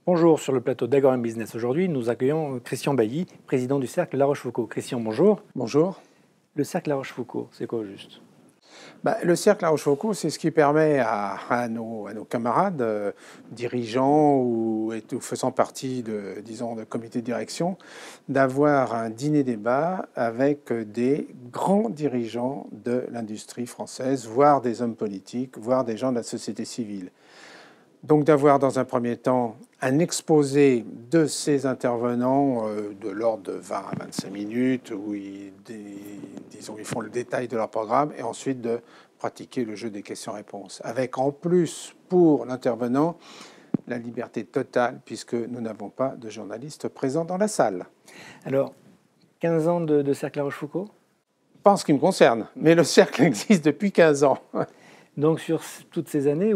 Bonjour, sur le plateau d'Agora Business. Aujourd'hui, nous accueillons Christian Bailly, président du Cercle La Rochefoucauld. Christian, bonjour. Bonjour. Le Cercle La Rochefoucauld, c'est quoi au juste? Le Cercle La Rochefoucauld, c'est ce qui permet à nos camarades, dirigeants ou faisant partie de comité de direction, d'avoir un dîner-débat avec des grands dirigeants de l'industrie française, voire des hommes politiques, voire des gens de la société civile. Donc d'avoir dans un premier temps un exposé de ces intervenants de l'ordre de 20 à 25 minutes où ils font le détail de leur programme et ensuite de pratiquer le jeu des questions-réponses. Avec en plus pour l'intervenant la liberté totale puisque nous n'avons pas de journalistes présents dans la salle. Alors, 15 ans de Cercle La Rochefoucauld? Pas en ce qui me concerne, mais le cercle existe depuis 15 ans. Donc sur toutes ces années,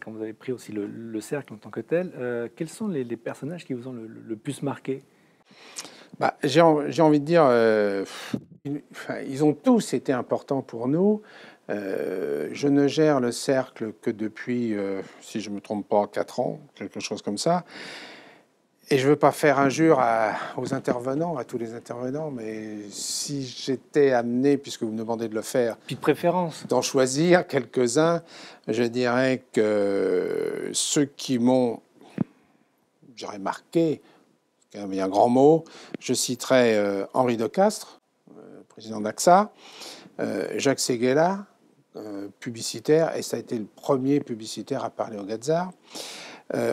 quand vous avez pris aussi le cercle en tant que tel, quels sont les personnages qui vous ont le plus marqué? J'ai envie de dire, ils ont tous été importants pour nous. Je ne gère le cercle que depuis, si je ne me trompe pas, 4 ans, quelque chose comme ça. Et je ne veux pas faire injure aux intervenants, à tous les intervenants, mais si j'étais amené, puisque vous me demandez de le faire, Petite préférence, d'en choisir quelques-uns, je dirais que ceux qui m'ont, marqué, c'est quand même un grand mot, je citerai Henri Decastre, président d'AXA, Jacques Séguéla, publicitaire, et ça a été le premier publicitaire à parler au Gazar.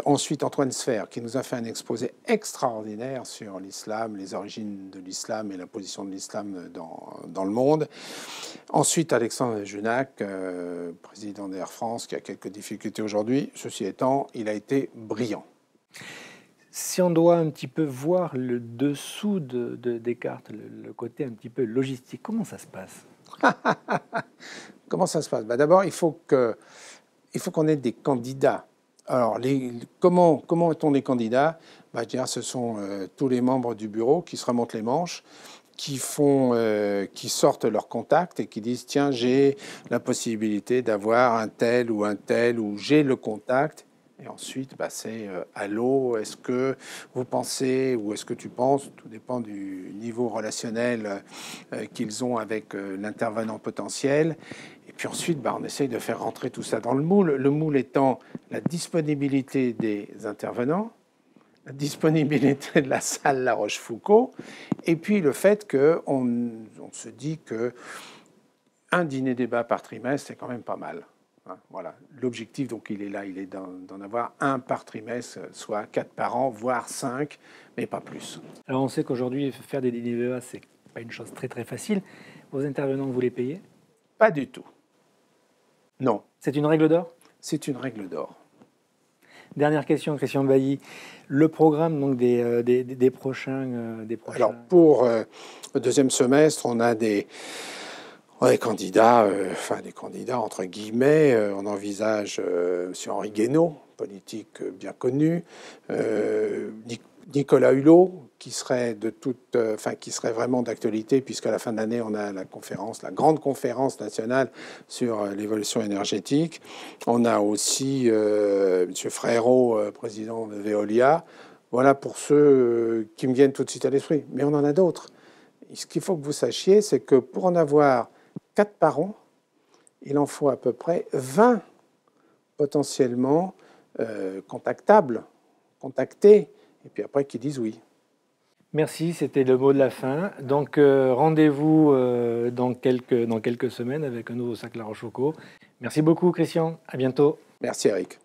Ensuite, Antoine Sfer, qui nous a fait un exposé extraordinaire sur l'islam, les origines de l'islam et la position de l'islam dans le monde. Ensuite, Alexandre Junac, président d'Air France, qui a quelques difficultés aujourd'hui. Ceci étant, il a été brillant. Si on doit un petit peu voir le dessous des cartes, le côté un petit peu logistique, comment ça se passe? Comment ça se passe? D'abord, il faut qu'on ait des candidats. Alors, comment est-on des candidats? Je dirais, ce sont tous les membres du bureau qui se remontent les manches, qui sortent leurs contacts et qui disent « Tiens, j'ai la possibilité d'avoir un tel, ou j'ai le contact ». Et ensuite, c'est « Allô, est-ce que vous pensez ou est-ce que tu penses ?» Tout dépend du niveau relationnel qu'ils ont avec l'intervenant potentiel. Et puis ensuite, on essaye de faire rentrer tout ça dans le moule. Le moule étant la disponibilité des intervenants, la disponibilité de la salle La Rochefoucauld, et puis le fait qu'on se dit qu'un dîner-débat par trimestre, c'est quand même pas mal. Voilà. L'objectif, donc, il est là, il est d'en avoir un par trimestre, soit 4 par an, voire 5, mais pas plus. Alors on sait qu'aujourd'hui, faire des dîners-débats, c'est pas une chose très très facile. Vos intervenants, vous les payez? Pas du tout. Non. C'est une règle d'or? C'est une règle d'or. Dernière question, Christian Bailly. Le programme donc, des prochains... Alors, pour le deuxième semestre, on a des candidats, des candidats entre guillemets. On envisage M. Henri Guénaud, politique bien connu, Nicolas Hulot, qui serait qui serait vraiment d'actualité, puisqu'à la fin de l'année, on a la grande conférence nationale sur l'évolution énergétique. On a aussi M. Frérot, président de Veolia. Voilà pour ceux qui me viennent tout de suite à l'esprit. Mais on en a d'autres. Ce qu'il faut que vous sachiez, c'est que pour en avoir 4 par an, il en faut à peu près 20 potentiellement contactés, et puis après qui disent oui. Merci, c'était le mot de la fin. Donc rendez-vous dans quelques semaines avec un nouveau Cercle La Rochefoucauld. Merci beaucoup Christian, à bientôt. Merci Eric.